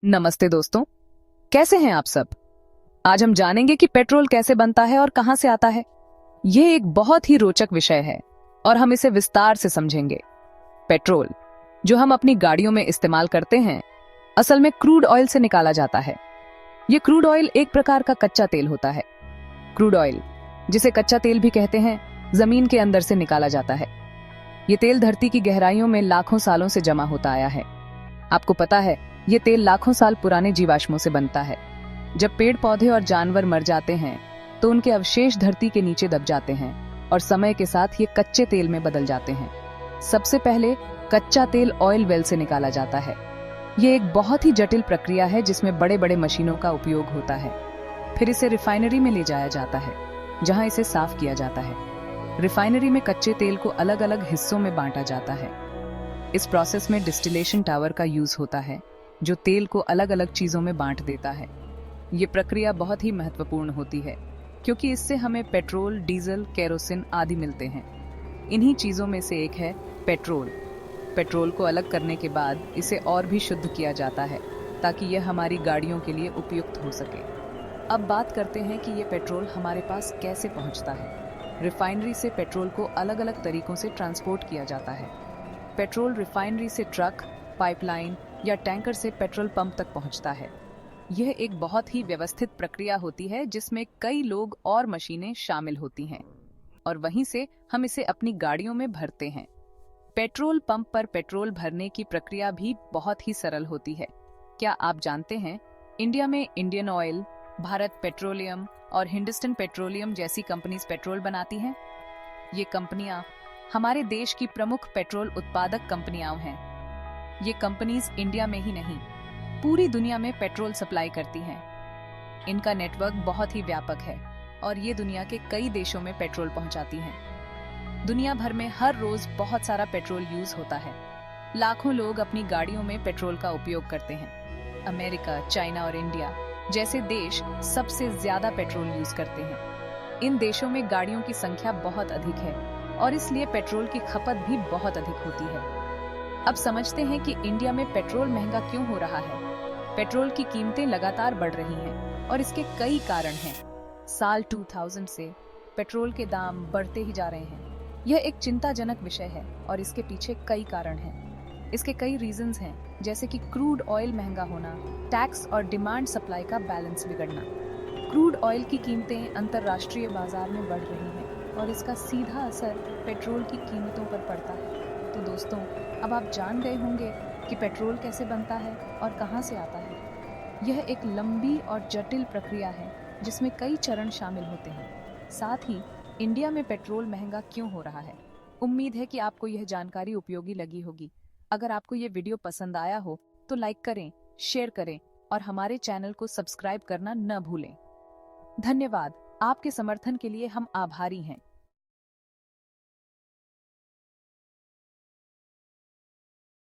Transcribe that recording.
नमस्ते दोस्तों, कैसे हैं आप सब। आज हम जानेंगे कि पेट्रोल कैसे बनता है और कहां से आता है। यह एक बहुत ही रोचक विषय है और हम इसे विस्तार से समझेंगे। पेट्रोल, जो हम अपनी गाड़ियों में इस्तेमाल करते हैं, असल में क्रूड ऑयल से निकाला जाता है। यह क्रूड ऑयल एक प्रकार का कच्चा तेल होता है। क्रूड ऑयल, जिसे कच्चा तेल भी कहते हैं, जमीन के अंदर से निकाला जाता है। ये तेल धरती की गहराइयों में लाखों सालों से जमा होता आया है। आपको पता है, ये तेल लाखों साल पुराने जीवाश्मों से बनता है। जब पेड़ पौधे और जानवर मर जाते हैं तो उनके अवशेष धरती के नीचे दब जाते हैं और समय के साथ ये कच्चे तेल में बदल जाते हैं। सबसे पहले कच्चा तेल ऑयल वेल से निकाला जाता है। ये एक बहुत ही जटिल प्रक्रिया है जिसमें बड़े बड़े मशीनों का उपयोग होता है। फिर इसे रिफाइनरी में ले जाया जाता है, जहां इसे साफ किया जाता है। रिफाइनरी में कच्चे तेल को अलग अलग हिस्सों में बांटा जाता है। इस प्रोसेस में डिस्टिलेशन टावर का यूज होता है, जो तेल को अलग अलग चीजों में बांट देता है। ये प्रक्रिया बहुत ही महत्वपूर्ण होती है क्योंकि इससे हमें पेट्रोल, डीजल, केरोसिन आदि मिलते हैं। इन्हीं चीजों में से एक है पेट्रोल। पेट्रोल को अलग करने के बाद इसे और भी शुद्ध किया जाता है ताकि यह हमारी गाड़ियों के लिए उपयुक्त हो सके। अब बात करते हैं कि ये पेट्रोल हमारे पास कैसे पहुंचता है। रिफाइनरी से पेट्रोल को अलग अलग तरीकों से ट्रांसपोर्ट किया जाता है। पेट्रोल रिफाइनरी से ट्रक, पाइपलाइन या टैंकर से पेट्रोल पंप तक पहुंचता है। यह एक बहुत ही व्यवस्थित प्रक्रिया होती है जिसमें कई लोग और मशीनें शामिल होती हैं और वहीं से हम इसे अपनी गाड़ियों में भरते हैं। पेट्रोल पंप पर पेट्रोल भरने की प्रक्रिया भी बहुत ही सरल होती है। क्या आप जानते हैं, इंडिया में इंडियन ऑयल, भारत पेट्रोलियम और हिंदुस्तान पेट्रोलियम जैसी कंपनीज पेट्रोल बनाती हैं। ये कंपनियां हमारे देश की प्रमुख पेट्रोल उत्पादक कंपनियां हैं। ये कंपनीज इंडिया में ही नहीं, पूरी दुनिया में पेट्रोल सप्लाई करती हैं। इनका नेटवर्क बहुत ही व्यापक है और ये दुनिया के कई देशों में पेट्रोल पहुंचाती हैं। दुनिया भर में हर रोज बहुत सारा पेट्रोल यूज होता है। लाखों लोग अपनी गाड़ियों में पेट्रोल का उपयोग करते हैं। अमेरिका, चाइना और इंडिया जैसे देश सबसे ज्यादा पेट्रोल यूज करते हैं। इन देशों में गाड़ियों की संख्या बहुत अधिक है और इसलिए पेट्रोल की खपत भी बहुत अधिक होती है। अब समझते हैं कि इंडिया में पेट्रोल महंगा क्यों हो रहा है। पेट्रोल की कीमतें लगातार बढ़ रही हैं और इसके कई कारण हैं। साल 2000 से पेट्रोल के दाम बढ़ते ही जा रहे हैं। यह एक चिंताजनक विषय है और इसके पीछे कई कारण हैं। इसके कई रीजंस हैं, जैसे कि क्रूड ऑयल महंगा होना, टैक्स और डिमांड सप्लाई का बैलेंस बिगड़ना। क्रूड ऑयल की कीमतें अंतर्राष्ट्रीय बाजार में बढ़ रही हैं और इसका सीधा असर पेट्रोल की कीमतों पर पड़ता है। तो दोस्तों, अब आप जान गए होंगे कि पेट्रोल कैसे बनता है और कहां से आता है। यह एक लंबी और जटिल प्रक्रिया है जिसमें कई चरण शामिल होते हैं। साथ ही इंडिया में पेट्रोल महंगा क्यों हो रहा है। उम्मीद है कि आपको यह जानकारी उपयोगी लगी होगी। अगर आपको यह वीडियो पसंद आया हो तो लाइक करें, शेयर करें और हमारे चैनल को सब्सक्राइब करना न भूलें। धन्यवाद। आपके समर्थन के लिए हम आभारी हैं।